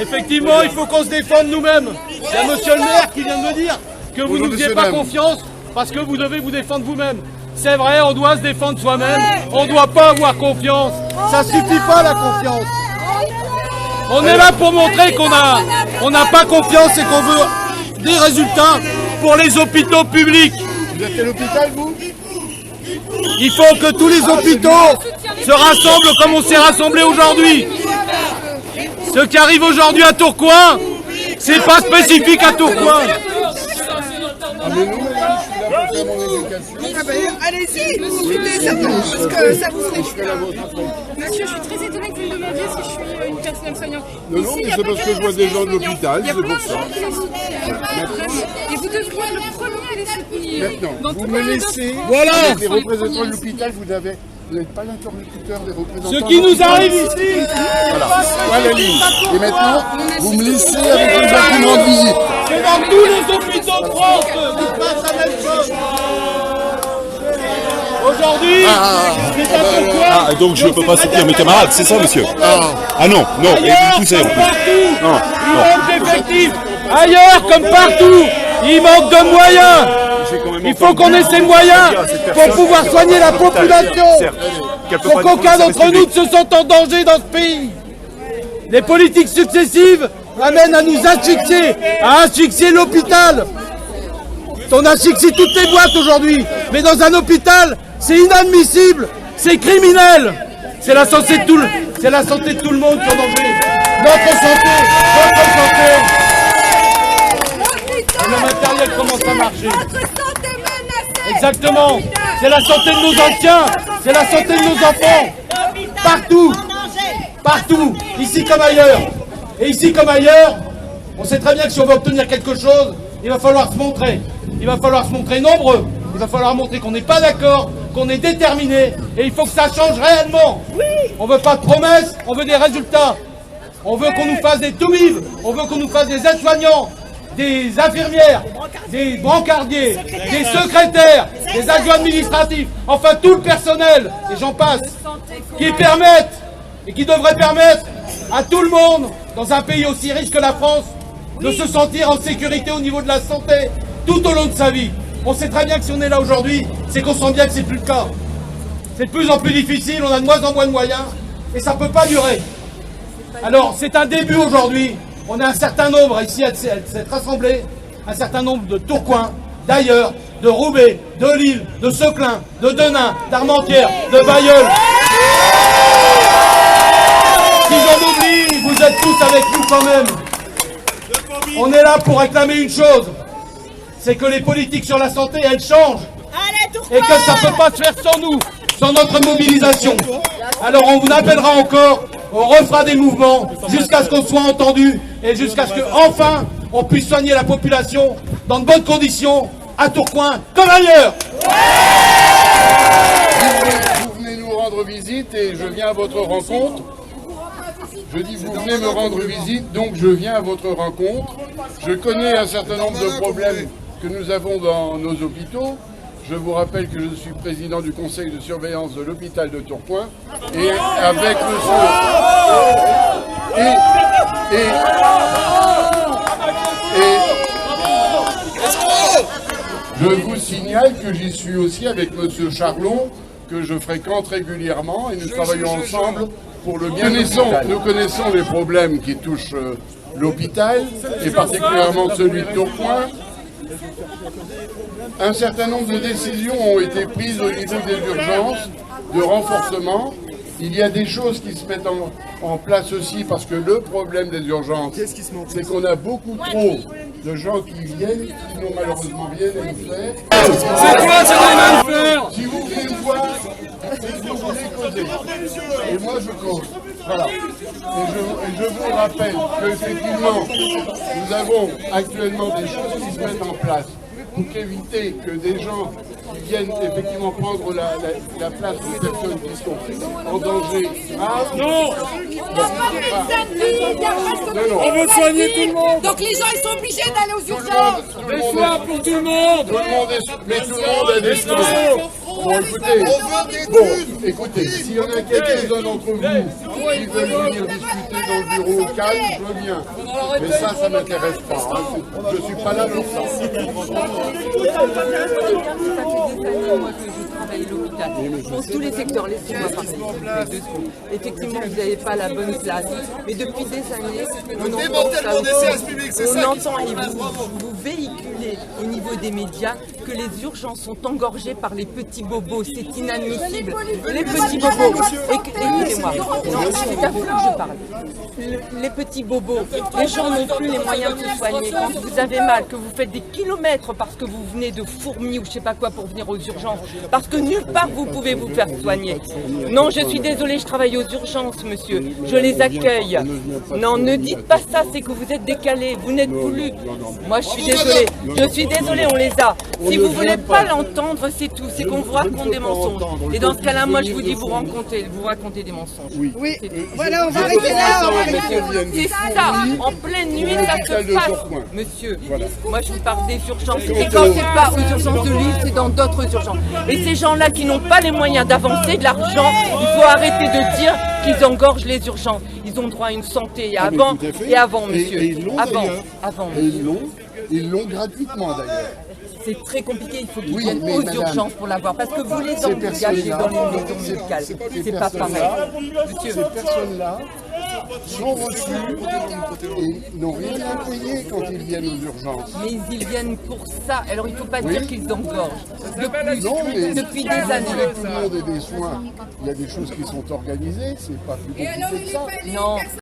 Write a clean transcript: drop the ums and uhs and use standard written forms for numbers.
Effectivement, il faut qu'on se défende nous-mêmes. Il y a monsieur le maire qui vient de me dire que vous ne nous faisiez pas confiance parce que vous devez vous défendre vous-même. C'est vrai, on doit se défendre soi-même. On ne doit pas avoir confiance. Ça suffit pas la confiance. On est là pour montrer qu'on n'a pas confiance et qu'on veut des résultats pour les hôpitaux publics. Vous êtes quel hôpital, vous? Il faut que tous les hôpitaux se rassemblent comme on s'est rassemblés aujourd'hui. Ce qui arrive aujourd'hui à Tourcoing, c'est pas spécifique à Tourcoing. Ah mais non, je suis là pour faire mon éducation. Ah ben, allez-y, discutez ça, parce que ça vous serait... Monsieur, je suis très étonnée que vous me demandiez si je suis une personnelle soignante. Non, non, mais c'est parce que je vois des gens de l'hôpital, c'est pour ça. Et vous devriez être le premier à les soutenir. Maintenant, vous me laissez... Voilà. Les représentants de l'hôpital, vous n'êtes pas l'interlocuteur des représentants. Ce qui nous arrive ici. Voilà la ligne. Et maintenant, vous me laissez avec les documents de visite. C'est dans tous les hôpitaux de France qu'il se passe la même chose. Aujourd'hui, c'est à Tourcoing. Ah, donc je ne peux pas soutenir mes camarades, c'est ça, monsieur? Ah non, non, et Ailleurs, vous poussez. comme partout, Non, il non. manque d'effectifs. Ailleurs, comme partout, il manque de moyens. Il faut qu'on ait ces moyens pour pouvoir soigner la population. Pour qu'aucun d'entre nous ne se sente en danger dans ce pays. Les politiques successives amènent à nous asphyxier, à asphyxier l'hôpital. On asphyxie toutes les boîtes aujourd'hui, mais dans un hôpital, c'est inadmissible, c'est criminel. C'est la santé de tout le monde qui est en danger. Notre santé, votre santé. Et le matériel commence à marcher. Exactement. C'est la santé de nos anciens, c'est la santé de nos enfants. Partout, partout, ici comme ailleurs. Et ici comme ailleurs, on sait très bien que si on veut obtenir quelque chose, il va falloir se montrer. Il va falloir se montrer nombreux. Il va falloir montrer qu'on n'est pas d'accord, qu'on est déterminé. Et il faut que ça change réellement. On ne veut pas de promesses, on veut des résultats. On veut qu'on nous fasse des toubibs, on veut qu'on nous fasse des aides-soignants, des infirmières, des brancardiers, des secrétaires, des adjoints administratifs, enfin tout le personnel, et j'en passe, qui permettent et qui devraient permettre à tout le monde, dans un pays aussi riche que la France, de se sentir en sécurité au niveau de la santé tout au long de sa vie. On sait très bien que si on est là aujourd'hui, c'est qu'on sent bien que c'est plus le cas. C'est de plus en plus difficile, on a de moins en moins de moyens, et ça ne peut pas durer. Alors c'est un début aujourd'hui. On a un certain nombre ici à s'être rassemblés, un certain nombre de Tourcoing, d'ailleurs, de Roubaix, de Lille, de Seclin, de Denain, d'Armentières, de Bailleul. Si j'en oublie, vous êtes tous avec nous quand même. On est là pour réclamer une chose, c'est que les politiques sur la santé, elles changent. Et que ça ne peut pas se faire sans nous, sans notre mobilisation. Alors on vous appellera encore, on refera des mouvements jusqu'à ce qu'on soit entendu et jusqu'à ce qu'enfin on puisse soigner la population dans de bonnes conditions à Tourcoing comme ailleurs. Vous venez nous rendre visite et je viens à votre rencontre. Je dis vous venez me rendre visite, donc je viens à votre rencontre. Je connais un certain nombre de problèmes que nous avons dans nos hôpitaux. Je vous rappelle que je suis président du conseil de surveillance de l'hôpital de Tourcoing et avec je vous signale que j'y suis aussi avec monsieur Charlon, que je fréquente régulièrement et nous travaillons ensemble pour le bien. Nous connaissons les problèmes qui touchent l'hôpital et particulièrement celui de Tourcoing. Un certain nombre de décisions ont été prises au niveau des urgences, de renforcement. Il y a des choses qui se mettent en place aussi parce que le problème des urgences, c'est qu'on a beaucoup trop de gens qui viennent, qui n'ont malheureusement rien à nous faire. C'est quoi ça rien à faire? Si vous venez me voir, c'est que vous voulez causer. Et moi je cause. Voilà. Et je vous rappelle qu'effectivement, nous avons actuellement des choses qui se mettent en place pour éviter que des gens qui viennent effectivement prendre la place de personnes qui sont en danger grave. Non. On veut soigner tout le monde. Donc les gens ils sont obligés d'aller aux urgences. Des soins pour tout le monde. Mais tout le monde a des soins. Écoutez, s'il y en a quelques-uns d'entre vous qui veulent venir discuter dans le bureau au calme, je veux bien. Mais ça m'intéresse pas. Hein. Je suis pas là pour ça. Ça fait des années, moi, que je travaille à l'hôpital. Pour tous les secteurs, laissez-moi parler. Effectivement, vous n'avez pas la bonne place. Mais depuis des années, on entend ça aussi. On entend et vous véhiculez au niveau des médias que les urgences sont engorgées par les petits bobos. C'est inadmissible. Les petits bobos. Écoutez-moi. Non, c'est à vous que je parle. Les petits bobos. Les gens n'ont plus les moyens de se soigner. Quand vous avez mal, que vous faites des kilomètres parce que vous venez de Fourmi ou je sais pas quoi pour venir aux urgences, parce que nulle part vous pouvez vous faire soigner. Non, je suis désolée, je travaille aux urgences, monsieur. Je les accueille. Non, ne dites pas ça, c'est que vous êtes décalé, vous n'êtes plus. Moi, je suis désolée. Je suis désolée, on les a. Si vous voulez pas l'entendre, c'est tout. C'est qu'on vous raconte des mensonges. Et dans ce cas-là, moi, je vous dis, vous racontez des mensonges. Oui, voilà, on va arrêter là. C'est ça, en pleine nuit, ça se passe, monsieur. Moi, je vous parle des urgences. Et quand c'est pas aux urgences de Lille, c'est dans d'autres urgences. Et ces gens-là qui n'ont pas les moyens d'avancer de l'argent, il faut arrêter de dire qu'ils engorgent les urgences. Ils ont droit à une santé avant, monsieur. Avant. Ils l'ont gratuitement d'ailleurs. C'est très compliqué, il faut qu'ils viennent aux urgences pour l'avoir. Parce que vous les engagez dans les maisons médicales. C'est pas pareil. Monsieur. Ces personnes-là sont reçues et n'ont rien à payer quand ils viennent aux urgences. Mais ils viennent pour ça. Alors il ne faut pas dire qu'ils engorgent. Depuis des années. Tout le monde a des soins. Il y a des choses qui sont organisées, c'est pas plus compliqué que ça. Non.